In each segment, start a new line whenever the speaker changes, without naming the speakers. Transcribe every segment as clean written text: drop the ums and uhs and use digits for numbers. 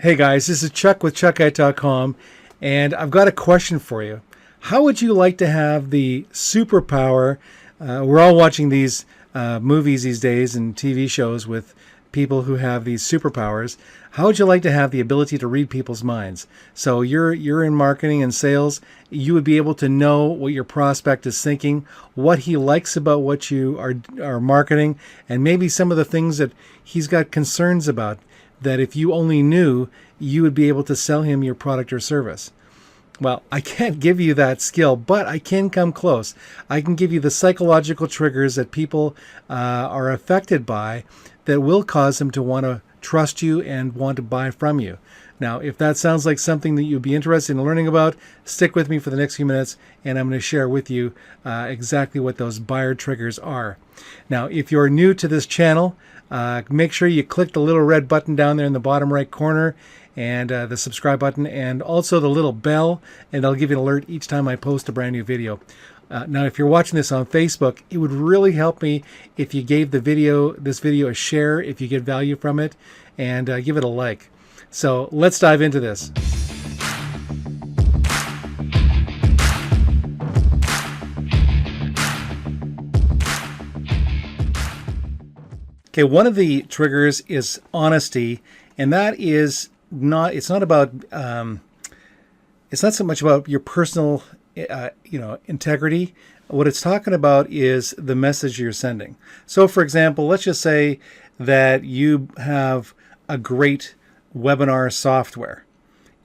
Hey guys, this is Chuck with ChuckIt.com, and I've got a question for you. How would you like to have the superpower? We're all watching these movies these days and TV shows with people who have these superpowers. How would you like to have the ability to read people's minds? So you're in marketing and sales. You would be able to know what your prospect is thinking, what he likes about what you are marketing, and maybe some of the things that he's got concerns about, that if you only knew, you would be able to sell him your product or service. Well, I can't give you that skill, but I can come close. I can give you the psychological triggers that people are affected by that will cause them to want to trust you and want to buy from you. Now, if that sounds like something that you'd be interested in learning about, stick with me for the next few minutes, and I'm going to share with you exactly what those buyer triggers are. Now, if you're new to this channel, make sure you click the little red button down there in the bottom right corner, and the subscribe button, and also the little bell, and I'll give you an alert each time I post a brand new video. Now, if you're watching this on Facebook, it would really help me if you gave this video a share, if you get value from it, and give it a like. So let's dive into this. Okay, one of the triggers is honesty, and that is not. It's not about. It's not so much about your personal, integrity. What it's talking about is the message you're sending. So, for example, let's just say that you have a great webinar software,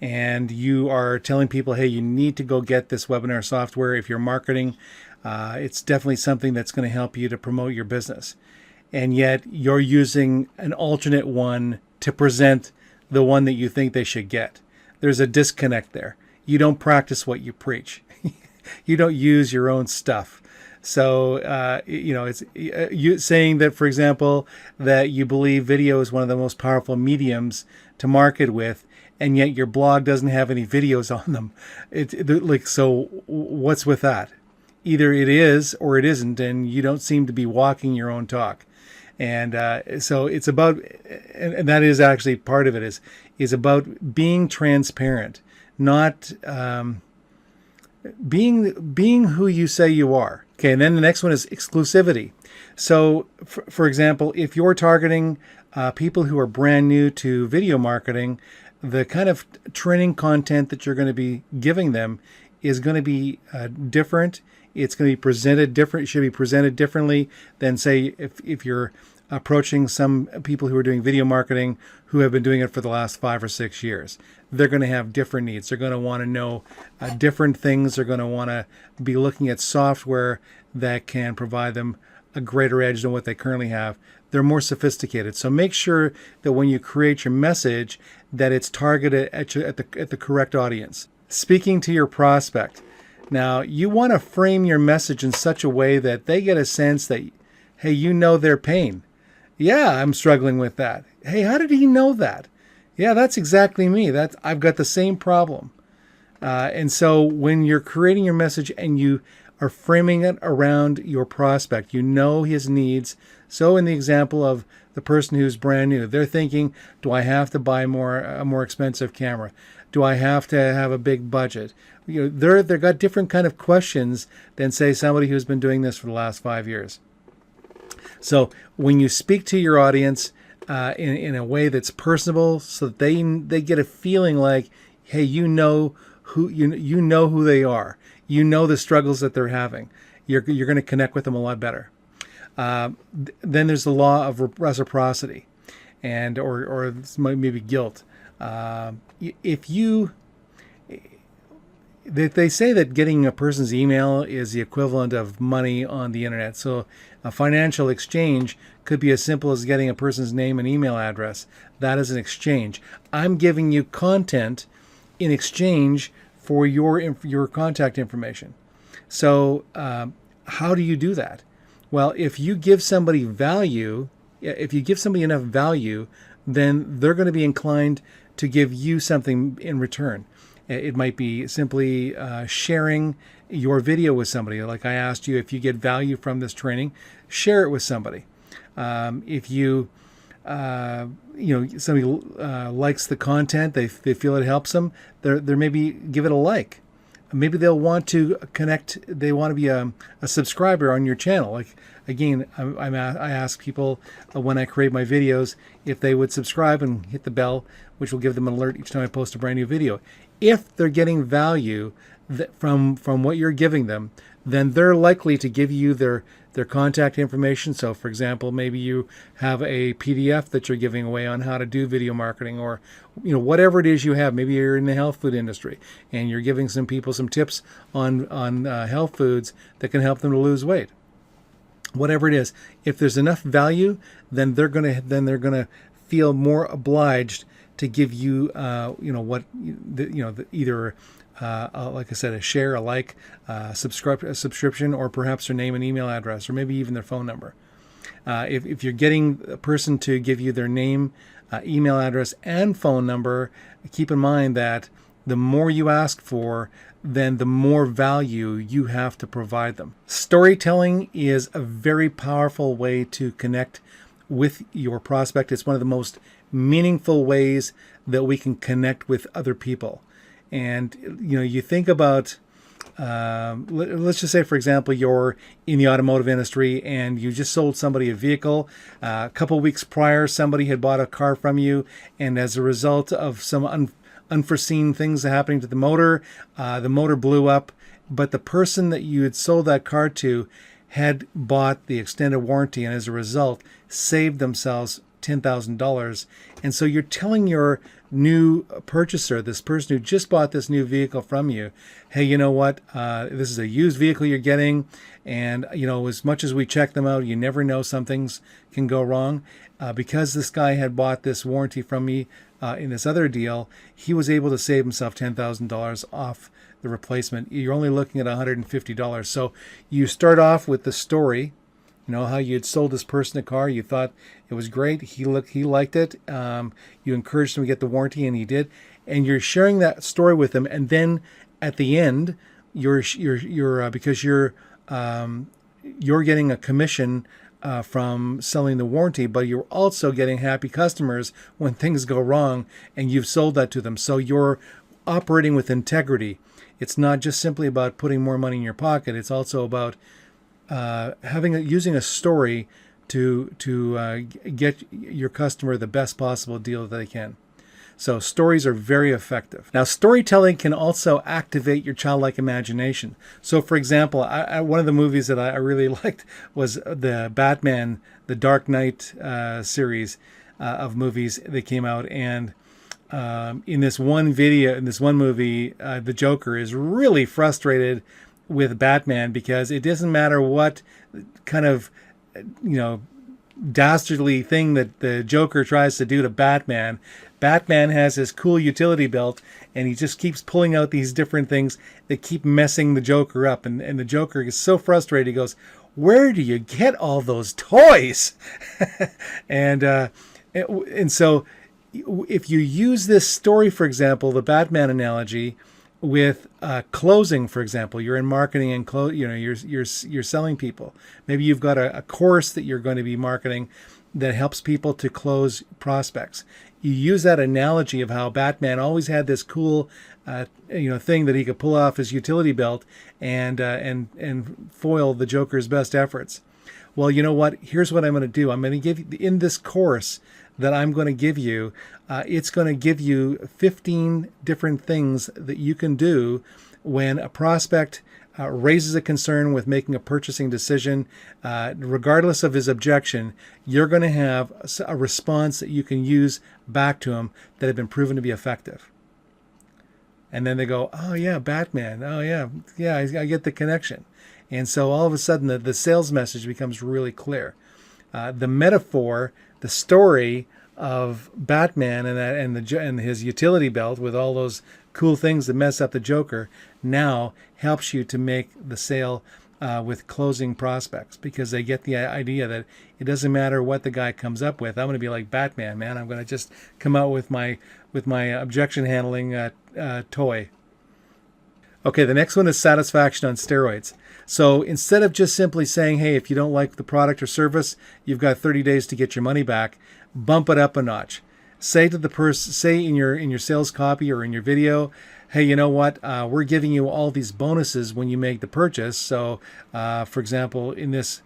and you are telling people, hey, you need to go get this webinar software if you're marketing. It's definitely something that's going to help you to promote your business. And yet you're using an alternate one to present the one that you think they should get. There's a disconnect there. You don't practice what you preach. You don't use your own stuff. So, it's you saying that, for example, that you believe video is one of the most powerful mediums to market with, and yet your blog doesn't have any videos on them. So what's with that? Either it is or it isn't, and you don't seem to be walking your own talk. And so it's about, and that is actually part of it, is about being transparent, not being who you say you are. Okay, and then the next one is exclusivity. So, for example, if you're targeting people who are brand new to video marketing, the kind of training content that you're going to be giving them is going to be different. It's going to be presented different. It should be presented differently than, say, if you're approaching some people who are doing video marketing who have been doing it for the last 5 or 6 years. They're going to have different needs. They're going to want to know different things. They're going to want to be looking at software that can provide them a greater edge than what they currently have. They're more sophisticated. So make sure that when you create your message, that it's targeted at the correct audience. Speaking to your prospect. Now, you want to frame your message in such a way that they get a sense that, hey, you know their pain. Yeah, I'm struggling with that. Hey, how did he know that? Yeah, that's exactly me. I've got the same problem. And so when you're creating your message and you are framing it around your prospect, you know his needs. So in the example of the person who's brand new, they're thinking, do I have to buy a more expensive camera? Do I have to have a big budget? They've got different kind of questions than, say, somebody who's been doing this for the last 5 years. So when you speak to your audience in a way that's personable, so that they get a feeling like, hey, you know who they are. You know the struggles that they're having. You're going to connect with them a lot better. Then there's the law of reciprocity, and or maybe guilt. They say that getting a person's email is the equivalent of money on the internet. So a financial exchange could be as simple as getting a person's name and email address. That is an exchange. I'm giving you content in exchange for your contact information. So how do you do that? Well, if you give somebody value, if you give somebody enough value, then they're going to be inclined to give you something in return. It might be simply sharing your video with somebody. Like I asked you, if you get value from this training, share it with somebody. If you somebody likes the content, they feel it helps them, they're maybe give it a like. Maybe they'll want to connect. They want to be a subscriber on your channel. Like again, I ask people when I create my videos if they would subscribe and hit the bell, which will give them an alert each time I post a brand new video. If they're getting value from what you're giving them, then they're likely to give you their contact information. So for example, maybe you have a PDF that you're giving away on how to do video marketing, or whatever it is you have. Maybe you're in the health food industry and you're giving some people some tips on health foods that can help them to lose weight. Whatever it is, if there's enough value, then they're gonna feel more obliged to give you either like I said, a share, a like, a subscription, or perhaps their name and email address, or maybe even their phone number. If you're getting a person to give you their name, email address, and phone number, keep in mind that the more you ask for, then the more value you have to provide them. Storytelling is a very powerful way to connect with your prospect. It's one of the most meaningful ways that we can connect with other people. And you think about, let's just say, for example, you're in the automotive industry and you just sold somebody a vehicle. A couple weeks prior, somebody had bought a car from you, and as a result of some unforeseen things happening to the motor blew up. But the person that you had sold that car to had bought the extended warranty, and as a result, saved themselves $10,000. And so you're telling your new purchaser, this person who just bought this new vehicle from you, hey, you know what? This is a used vehicle you're getting. And, as much as we check them out, you never know, some things can go wrong. Because this guy had bought this warranty from me in this other deal, he was able to save himself $10,000 off the replacement. You're only looking at $150. So you start off with the story, how you had sold this person a car. You thought it was great. He liked it. You encouraged him to get the warranty, and he did. And you're sharing that story with him. And then at the end, you're because you're getting a commission from selling the warranty, but you're also getting happy customers when things go wrong, and you've sold that to them. So you're operating with integrity. It's not just simply about putting more money in your pocket. It's also about using a story to get your customer the best possible deal that they can. So stories are very effective. Now, storytelling can also activate your childlike imagination. So, for example, one of the movies that I really liked was the Batman, the Dark Knight series of movies that came out. And in this one movie, the Joker is really frustrated with Batman because it doesn't matter what kind of, dastardly thing that the Joker tries to do to Batman. Batman has his cool utility belt, and he just keeps pulling out these different things that keep messing the Joker up. And the Joker is so frustrated. He goes, "Where do you get all those toys?" and so if you use this story, for example, the Batman analogy, with closing, for example, you're in marketing and you're selling people. Maybe you've got a course that you're going to be marketing that helps people to close prospects. You use that analogy of how Batman always had this cool thing that he could pull off his utility belt and foil the Joker's best efforts. Well, you know what? Here's what I'm going to do. I'm going to give you, in this course that I'm going to give you, it's going to give you 15 different things that you can do when a prospect raises a concern with making a purchasing decision. Regardless of his objection, you're going to have a response that you can use back to him that have been proven to be effective. And then they go, "Oh yeah, Batman. Oh yeah, I get the connection." And so all of a sudden the sales message becomes really clear. The metaphor, the story of Batman and his utility belt with all those cool things that mess up the Joker now helps you to make the sale with closing prospects, because they get the idea that it doesn't matter what the guy comes up with. I'm going to be like Batman, man. I'm going to just come out with my objection handling toy. Okay, the next one is satisfaction on steroids. So instead of just simply saying, hey, if you don't like the product or service, you've got 30 days to get your money back, bump it up a notch. Say to the person, say in your sales copy or in your video, hey, you know what? We're giving you all these bonuses when you make the purchase. So, for example, in this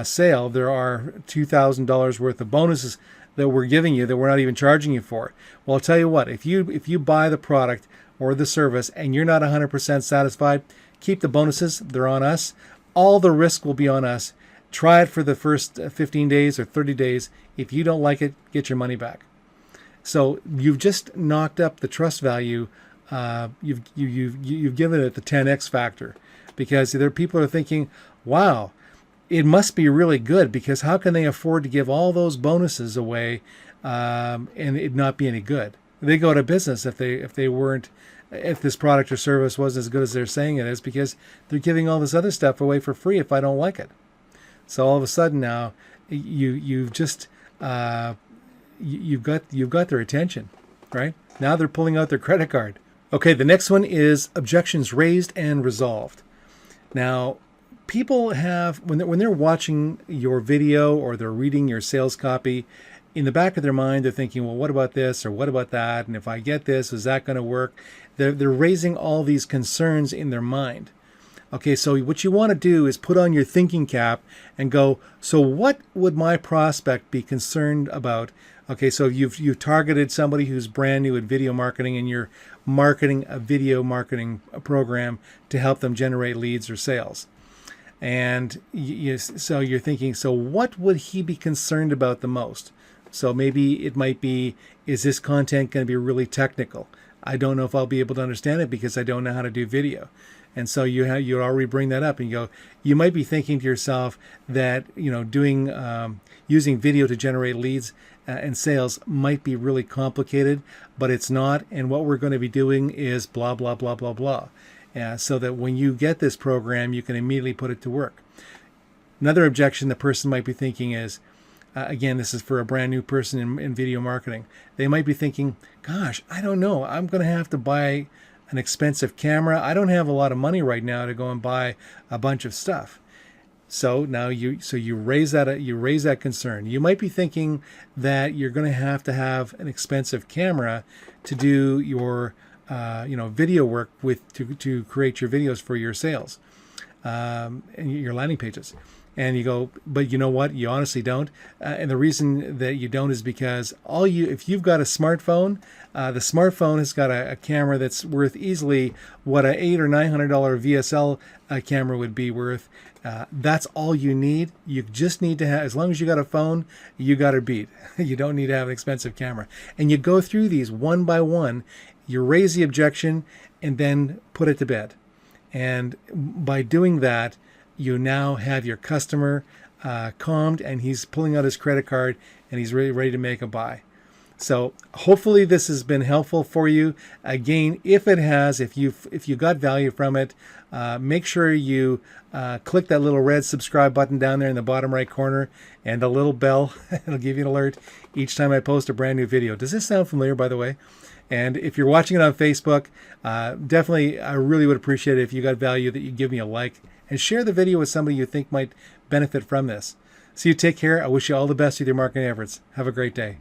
sale, there are $2,000 worth of bonuses that we're giving you that we're not even charging you for. Well, I'll tell you what, if you buy the product or the service and you're not 100% satisfied, keep the bonuses. They're on us. All the risk will be on us. Try it for the first 15 days or 30 days. If you don't like it, get your money back. So you've just knocked up the trust value. You've given it the 10x factor, because there are people who are thinking, wow, it must be really good, because how can they afford to give all those bonuses away and it not be any good? They go out of business if this product or service wasn't as good as they're saying it is, because they're giving all this other stuff away for free if I don't like it. So all of a sudden now you've got their attention, right? Now they're pulling out their credit card. Okay, the next one is objections raised and resolved. Now, people have, when they're watching your video or they're reading your sales copy, in the back of their mind, they're thinking, well, what about this or what about that? And if I get this, is that going to work? They're raising all these concerns in their mind. Okay, so what you want to do is put on your thinking cap and go, so what would my prospect be concerned about? Okay, so you've targeted somebody who's brand new at video marketing, and you're marketing a video marketing program to help them generate leads or sales. And so you're thinking, so what would he be concerned about the most? So maybe it might be, is this content going to be really technical? I don't know if I'll be able to understand it because I don't know how to do video. And so you already bring that up, and you might be thinking to yourself that using video to generate leads and sales might be really complicated, but it's not. And what we're going to be doing is blah blah blah blah blah, so that when you get this program, you can immediately put it to work. Another objection the person might be thinking is, again, this is for a brand new person in video marketing. They might be thinking, gosh, I don't know, I'm going to have to buy an expensive camera. I don't have a lot of money right now to go and buy a bunch of stuff. So now you raise that concern. You might be thinking that you're going to have an expensive camera to do your video work to create your videos for your sales and your landing pages. And you go, but you know what? You honestly don't. And the reason that you don't is because if you've got a smartphone, the smartphone has got a camera that's worth easily what a $800 or $900 VSL camera would be worth. That's all you need. You just need to have, as long as you got a phone, you got it beat. You don't need to have an expensive camera. And you go through these one by one. You raise the objection and then put it to bed. And by doing that, you now have your customer calmed, and he's pulling out his credit card and he's really ready to make a buy. So hopefully this has been helpful for you. Again, if it has, if you got value from it, make sure you click that little red subscribe button down there in the bottom right corner, and a little bell. It'll give you an alert each time I post a brand new video. Does this sound familiar, by the way? And if you're watching it on Facebook, definitely, I really would appreciate it if you got value that you give me a like and share the video with somebody you think might benefit from this. So you take care. I wish you all the best with your marketing efforts. Have a great day.